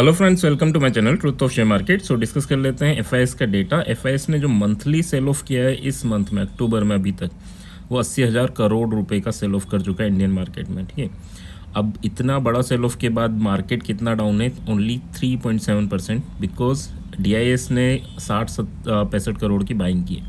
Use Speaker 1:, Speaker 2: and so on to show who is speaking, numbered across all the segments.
Speaker 1: Hello friends, welcome to my channel truth of share market. So discuss कर लेते हैं FIS का data. FIS ने जो मंथली सेल ऑफ किया है इस मंथ में, अक्टूबर में अभी तक, वो 80,000 करोड़ रुपए का सेल ऑफ कर चुका है इंडियन मार्केट में। ठीक है, अब इतना बड़ा सेल ऑफ के बाद मार्केट कितना डाउन है? ओनली 3.7%, बिकॉज डीआईएस ने 65 करोड़ की बाइंग की है।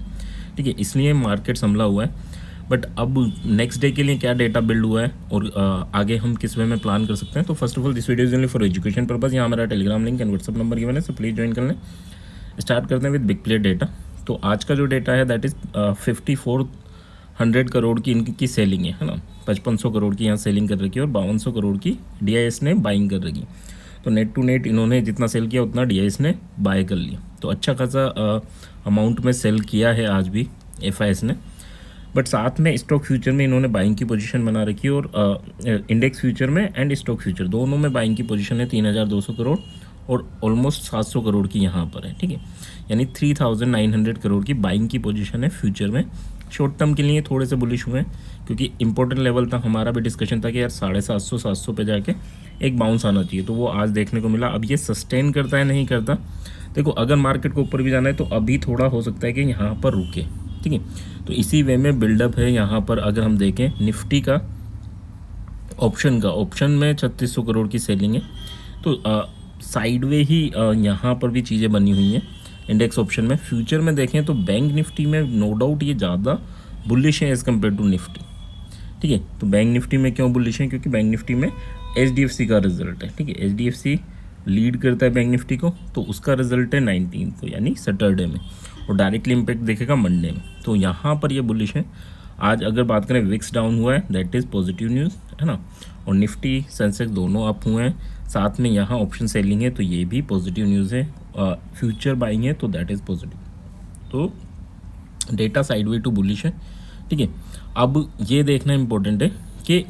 Speaker 1: ठीक है, इसलिए मार्केट संभला हुआ है। बट अब नेक्स्ट डे के लिए क्या डेटा बिल्ड हुआ है और आगे हम किस वे में प्लान कर सकते हैं। तो first of all this video is only for education purpose. यहाँ मेरा Telegram link and WhatsApp number given है, सो प्लीज़ ज्वाइन कर लें। स्टार्ट करते हैं विद बिग प्लेयर डेटा। तो आज का जो डेटा है दैट इज़ 5400 करोड़ की इनकी सेलिंग है ना। 5500 करोड़ की यहाँ सेलिंग कर रखी है और 5200 करोड़ की डीआईएस ने बाइंग कर रखी। तो नेट टू नेट इन्होंने जितना सेल किया उतना डीआईएस ने बाय कर लिया। तो अच्छा खासा अमाउंट में सेल किया है आज भी एफआईएस ने। बट साथ में स्टॉक फ्यूचर में इन्होंने बाइंग की पोजीशन बना रखी है और इंडेक्स फ्यूचर में एंड स्टॉक फ्यूचर दोनों में बाइंग की पोजीशन है 3200 करोड़ और ऑलमोस्ट 700 करोड़ की यहाँ पर है। ठीक है, यानी 3900 करोड़ की बाइंग की पोजीशन है फ्यूचर में। शॉर्ट टर्म के लिए थोड़े से बुलिश हुए हैं क्योंकि इंपॉर्टेंट लेवल तक हमारा भी डिस्कशन था कि यार 750 पे जाके एक बाउंस आना चाहिए, तो वो आज देखने को मिला। अब ये सस्टेन करता है नहीं करता, देखो अगर मार्केट को ऊपर भी जाना है तो अभी थोड़ा हो सकता है कि यहाँ पर रुके। ठीक है, तो इसी वे में बिल्डअप है यहाँ पर। अगर हम देखें निफ्टी का ऑप्शन में 3600 करोड़ की सेलिंग है, तो साइडवे ही यहाँ पर भी चीज़ें बनी हुई हैं इंडेक्स ऑप्शन में। फ्यूचर में देखें तो बैंक निफ्टी में नो डाउट ये ज़्यादा बुलिश है एज़ कम्पेयर टू निफ्टी। ठीक है, तो बैंक निफ्टी में क्यों बुलिश है? क्योंकि बैंक निफ्टी में एचडीएफसी का रिजल्ट है। ठीक है, एचडीएफसी लीड करता है बैंक निफ्टी को, तो उसका रिजल्ट है 19 को यानी सैटरडे में, और डायरेक्टली इम्पैक्ट देखेगा मंडे में। तो यहाँ पर ये बुलिश है। आज अगर बात करें विक्स डाउन हुआ है, दैट इज़ पॉजिटिव न्यूज़ है ना, और निफ्टी सेंसेक्स दोनों अप हुए हैं। साथ में यहाँ ऑप्शन सेलिंग है तो ये भी पॉजिटिव न्यूज़ है। फ्यूचर बाइंग है तो दैट इज़ पॉजिटिव। तो डेटा साइडवे टू बुलिश है। ठीक है, अब ये देखना इम्पोर्टेंट है कि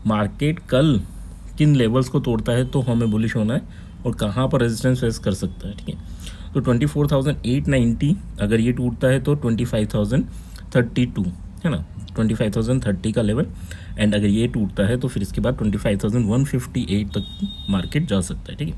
Speaker 1: मार्केट कल किन लेवल्स को तोड़ता है तो हमें बुलिश होना है और कहाँ पर रेजिस्टेंस फेस कर सकता है। ठीक है, तो 24,890 अगर ये टूटता है तो 25,032 है ना, 25,030 का लेवल। एंड अगर ये टूटता है तो फिर इसके बाद 25,158 तक मार्केट जा सकता है। ठीक है,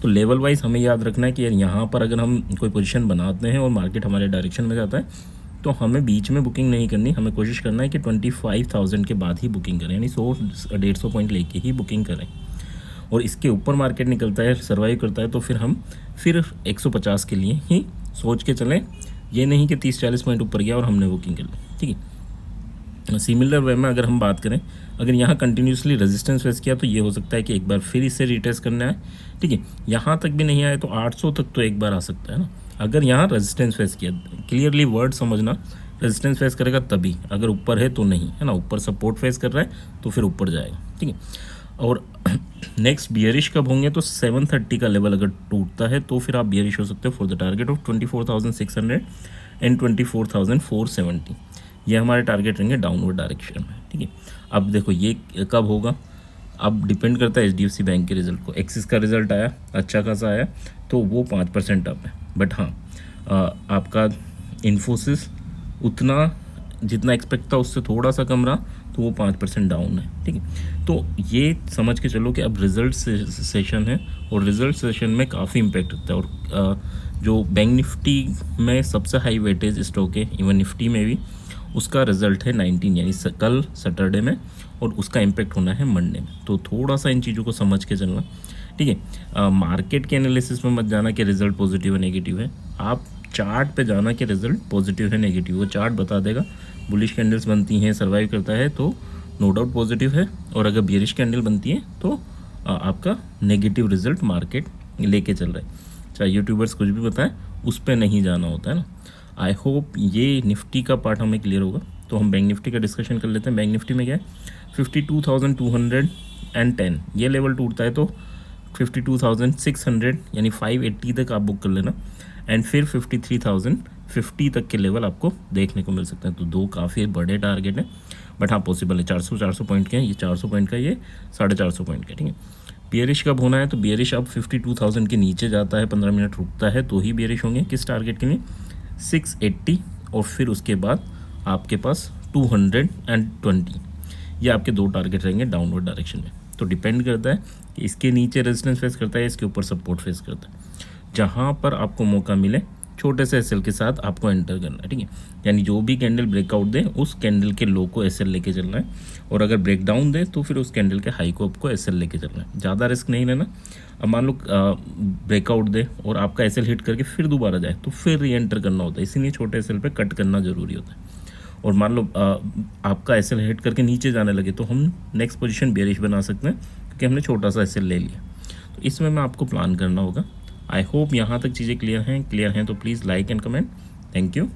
Speaker 1: तो लेवल वाइज हमें याद रखना है कि यार यहाँ पर अगर हम कोई पोजीशन बनाते हैं और मार्केट हमारे डायरेक्शन में जाता है तो हमें बीच में बुकिंग नहीं करनी। हमें कोशिश करना है कि 25,000 के बाद ही बुकिंग करें, यानी 100-150 पॉइंट लेके ही बुकिंग करें। और इसके ऊपर मार्केट निकलता है, सर्वाइव करता है, तो फिर हम 150 के लिए ही सोच के चलें। ये नहीं कि 30-40 पॉइंट ऊपर गया और हमने बुकिंग कर ली। ठीक है, सिमिलर वे में अगर हम बात करें, अगर यहाँ कंटिन्यूसली रेजिस्टेंस फेस किया तो ये हो सकता है कि एक बार फिर इसे रिटेस्ट करना है। ठीक है, यहाँ तक भी नहीं आए तो 800 तक तो एक बार आ सकता है ना। अगर यहाँ रेजिस्टेंस फेस किया, क्लियरली वर्ड समझना, रेजिस्टेंस फेस करेगा तभी, अगर ऊपर है तो नहीं, है ना। ऊपर सपोर्ट फेस कर रहा है तो फिर ऊपर जाएगा। ठीक है, और नेक्स्ट बियरिश कब होंगे? तो 730 का लेवल अगर टूटता है तो फिर आप बियरिश हो सकते हो for the target of 24,600 and 24,470। ये हमारे टारगेट रहेंगे डाउनवर्ड डायरेक्शन में। ठीक है, अब देखो ये कब होगा, अब डिपेंड करता है एचडीएफसी बैंक के रिजल्ट को। एक्सिस का रिजल्ट आया, अच्छा खासा आया, तो वो 5% अप है। बट हाँ, आपका इन्फोसिस उतना जितना एक्सपेक्ट था उससे थोड़ा सा कम रहा, तो वो 5% डाउन है। ठीक है, तो ये समझ के चलो कि अब रिजल्ट सेशन है और रिजल्ट सेशन में काफ़ी इम्पैक्ट होता है। और जो बैंक निफ्टी में सबसे हाई वेटेज स्टॉक है, इवन निफ्टी में भी, उसका रिजल्ट है 19 यानी कल सैटरडे में, और उसका इम्पैक्ट होना है मंडे में। तो थोड़ा सा इन चीज़ों को समझ के चलना। ठीक है, मार्केट के एनालिसिस में मत जाना कि रिजल्ट पॉजिटिव है नेगेटिव है, आप चार्ट पे जाना कि रिजल्ट पॉजिटिव है नेगेटिव। वो चार्ट बता देगा। बुलिश कैंडल्स बनती हैं, सर्वाइव करता है तो नो डाउट पॉजिटिव है, और अगर बियरिश कैंडल बनती है तो आपका नेगेटिव रिजल्ट मार्केट लेके चल रहा है। चाहे यूट्यूबर्स कुछ भी बताएं, उस पर नहीं जाना होता है ना। आई होप ये निफ्टी का पार्ट हमें क्लियर होगा। तो हम बैंक निफ्टी का डिस्कशन कर लेते हैं। बैंक निफ्टी में क्या है, 52,210 ये लेवल टूटता है तो 52,600 यानी 580 तक आप बुक कर लेना, एंड फिर 53,050 तक के लेवल आपको देखने को मिल सकते हैं। तो दो काफ़ी बड़े टारगेट हैं, बट हाँ पॉसिबल है। 400 पॉइंट के हैं, ये 400 पॉइंट का, ये 450 पॉइंट का। ठीक है, बियरिश कब होना है? तो बियरिश अब 52,000 के नीचे जाता है, 15 मिनट रुकता है तो ही बियरिश होंगे। किस टारगेट के लिए? 680, और फिर उसके बाद आपके पास 220। ये आपके दो टारगेट रहेंगे डाउनवर्ड डायरेक्शन में। तो डिपेंड करता है कि इसके नीचे रेजिस्टेंस फेस करता है, इसके ऊपर सपोर्ट फेस करता है। जहाँ पर आपको मौका मिले छोटे से एसएल के साथ आपको एंटर करना है, ठीक है। यानी जो भी कैंडल ब्रेकआउट दे उस कैंडल के लो को एसएल लेके चलना है, और अगर ब्रेक डाउन दे तो फिर उस कैंडल के हाई को आपको एसएल लेके चलना है। ज़्यादा रिस्क नहीं लेना। अब मान लो ब्रेकआउट दे और आपका एसएल हिट करके फिर दोबारा जाए तो फिर री एंटर करना होता है, इसीलिए छोटे एसएल पे कट करना ज़रूरी होता है। और मान लो आपका एसएल हिट करके नीचे जाने लगे तो हम नेक्स्ट पोजीशन बेरिश बना सकते हैं, क्योंकि हमने छोटा सा एसएल ले लिया। तो इसमें मैं आपको प्लान करना होगा। आई होप यहाँ तक चीज़ें क्लियर हैं तो please like and comment. Thank you.